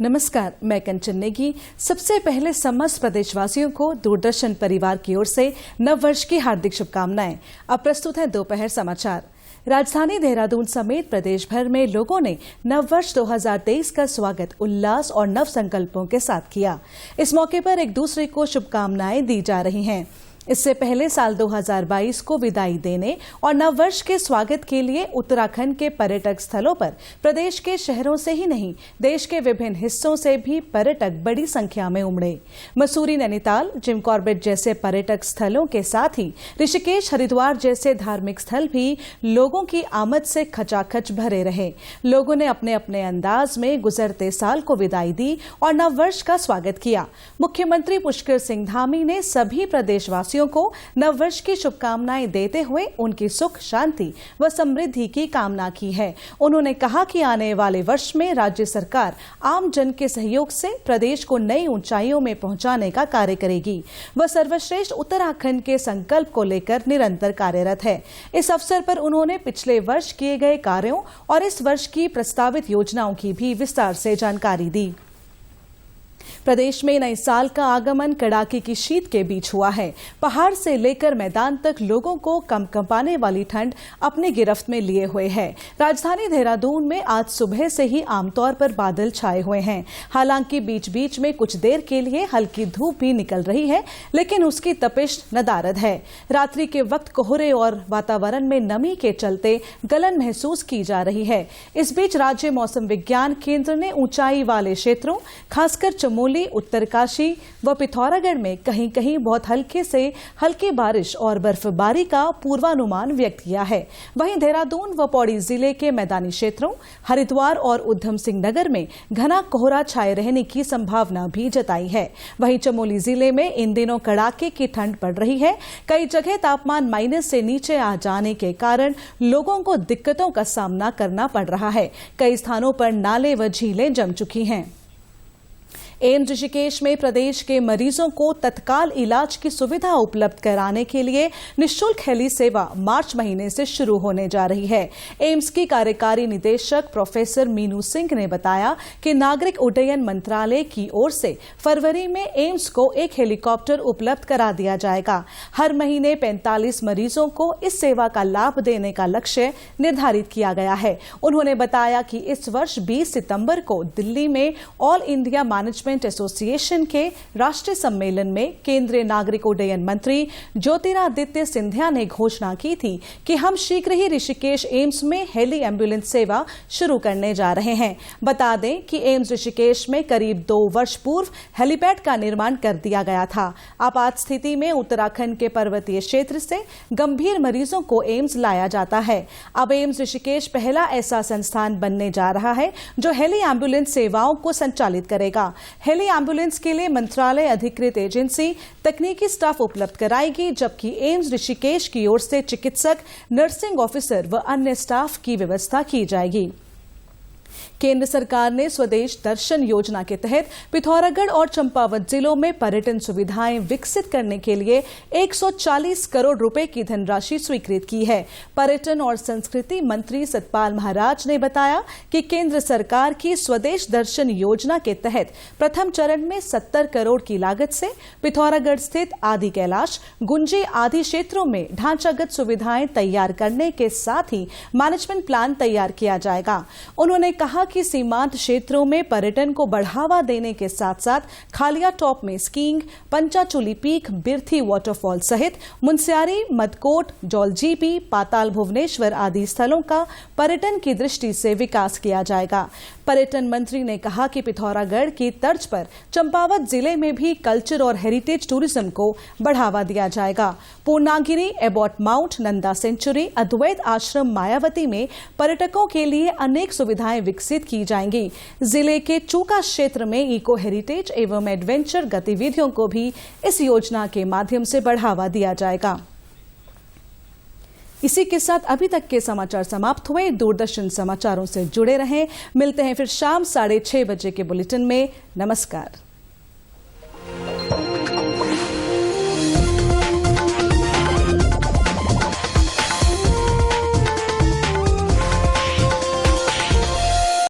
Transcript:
नमस्कार, मैं कंचन नेगी। सबसे पहले समस्त प्रदेशवासियों को दूरदर्शन परिवार की ओर से नववर्ष की हार्दिक शुभकामनाएं। अब प्रस्तुत है दोपहर समाचार। राजधानी देहरादून समेत प्रदेश भर में लोगों ने नववर्ष 2023 का स्वागत उल्लास और नव संकल्पों के साथ किया। इस मौके पर एक दूसरे को शुभकामनाएं दी जा रही हैं। इससे पहले साल 2022 को विदाई देने और नववर्ष के स्वागत के लिए उत्तराखंड के पर्यटक स्थलों पर प्रदेश के शहरों से ही नहीं, देश के विभिन्न हिस्सों से भी पर्यटक बड़ी संख्या में उमड़े। मसूरी, नैनीताल, जिम कॉर्बेट जैसे पर्यटक स्थलों के साथ ही ऋषिकेश, हरिद्वार जैसे धार्मिक स्थल भी लोगों की आमद से खचाखच भरे रहे। लोगों ने अपने अपने अंदाज में गुजरते साल को विदाई दी और नववर्ष का स्वागत किया। मुख्यमंत्री पुष्कर सिंह धामी ने सभी प्रदेशवासियों को नववर्ष की शुभकामनाएं देते हुए उनकी सुख, शांति व समृद्धि की कामना की है। उन्होंने कहा कि आने वाले वर्ष में राज्य सरकार आम जन के सहयोग से प्रदेश को नई ऊंचाइयों में पहुंचाने का कार्य करेगी। वह सर्वश्रेष्ठ उत्तराखंड के संकल्प को लेकर निरंतर कार्यरत है। इस अवसर पर उन्होंने पिछले वर्ष किए गए कार्यों और इस वर्ष की प्रस्तावित योजनाओं की भी विस्तार से जानकारी दी। प्रदेश में नए साल का आगमन कड़ाके की शीत के बीच हुआ है। पहाड़ से लेकर मैदान तक लोगों को कंपकंपाने वाली ठंड अपनी गिरफ्त में लिए हुए है। राजधानी देहरादून में आज सुबह से ही आमतौर पर बादल छाए हुए हैं। हालांकि बीच बीच में कुछ देर के लिए हल्की धूप भी निकल रही है, लेकिन उसकी तपिश नदारद है। रात्रि के वक्त कोहरे और वातावरण में नमी के चलते गलन महसूस की जा रही है। इस बीच राज्य मौसम विज्ञान केंद्र ने ऊंचाई वाले क्षेत्रों, खासकर चमोली, उत्तरकाशी व पिथौरागढ़ में कहीं कहीं बहुत हल्के से हल्की बारिश और बर्फबारी का पूर्वानुमान व्यक्त किया है। वहीं देहरादून व पौड़ी जिले के मैदानी क्षेत्रों, हरिद्वार और उधम सिंह नगर में घना कोहरा छाए रहने की संभावना भी जताई है। वहीं चमोली जिले में इन दिनों कड़ाके की ठंड पड़ रही है। कई जगह तापमान माइनस से नीचे आ जाने के कारण लोगों को दिक्कतों का सामना करना पड़ रहा है। कई स्थानों पर नाले व झीलें जम चुकी हैं। एम्स ऋषिकेश में प्रदेश के मरीजों को तत्काल इलाज की सुविधा उपलब्ध कराने के लिए निःशुल्क हेली सेवा मार्च महीने से शुरू होने जा रही है। एम्स की कार्यकारी निदेशक प्रोफेसर मीनू सिंह ने बताया कि नागरिक उड्डयन मंत्रालय की ओर से फरवरी में एम्स को एक हेलीकॉप्टर उपलब्ध करा दिया जाएगा। हर महीने 45 मरीजों को इस सेवा का लाभ देने का लक्ष्य निर्धारित किया गया है। उन्होंने बताया कि इस वर्ष 20 सितंबर को दिल्ली में ऑल इंडिया मैनेजमेंट एसोसिएशन के राष्ट्रीय सम्मेलन में केंद्रीय नागरिक उड्डयन मंत्री ज्योतिरादित्य सिंधिया ने घोषणा की थी कि हम शीघ्र ही ऋषिकेश एम्स में हेली एम्बुलेंस सेवा शुरू करने जा रहे हैं। बता दें कि एम्स ऋषिकेश में करीब 2 वर्ष पूर्व हेलीपैड का निर्माण कर दिया गया था। आपात स्थिति में उत्तराखंड के पर्वतीय क्षेत्र से गंभीर मरीजों को एम्स लाया जाता है। अब एम्स ऋषिकेश पहला ऐसा संस्थान बनने जा रहा है जो हेली एम्बुलेंस सेवाओं को संचालित करेगा। हेली एम्बुलेंस के लिए मंत्रालय अधिकृत एजेंसी तकनीकी स्टाफ उपलब्ध कराएगी, जबकि एम्स ऋषिकेश की ओर से चिकित्सक, नर्सिंग ऑफिसर व अन्य स्टाफ की व्यवस्था की जाएगी। केंद्र सरकार ने स्वदेश दर्शन योजना के तहत पिथौरागढ़ और चंपावत जिलों में पर्यटन सुविधाएं विकसित करने के लिए 140 करोड़ रुपए की धनराशि स्वीकृत की है। पर्यटन और संस्कृति मंत्री सतपाल महाराज ने बताया कि केंद्र सरकार की स्वदेश दर्शन योजना के तहत प्रथम चरण में 70 करोड़ की लागत से पिथौरागढ़ स्थित आदि कैलाश, गुंजी आदि क्षेत्रों में ढांचागत सुविधाएं तैयार करने के साथ ही मैनेजमेंट प्लान तैयार किया जाएगा। उन्होंने कहा कि सीमांत क्षेत्रों में पर्यटन को बढ़ावा देने के साथ साथ खालिया टॉप में skiing, Panchachuli peak, Birthi waterfall सहित मुनस्यारी, मदकोट, जौलजीबी, पाताल भुवनेश्वर आदि स्थलों का पर्यटन की दृष्टि से विकास किया जाएगा। पर्यटन मंत्री ने कहा कि पिथौरागढ़ की तर्ज पर चंपावत जिले में भी कल्चर और हेरिटेज टूरिज्म को बढ़ावा दिया जाएगा। Purnagiri, Abbott Mount, Nanda sanctuary, Advaita Ashram, Mayavati में पर्यटकों के लिए अनेक सुविधाएं विकसित की जाएंगी। जिले के चूका क्षेत्र में इको हेरिटेज एवं एडवेंचर गतिविधियों को भी इस योजना के माध्यम से बढ़ावा दिया जाएगा। इसी के साथ अभी तक के समाचार समाप्त हुए। दूरदर्शन समाचारों से जुड़े रहें। मिलते हैं फिर शाम 6:30 बजे के बुलेटिन में। नमस्कार।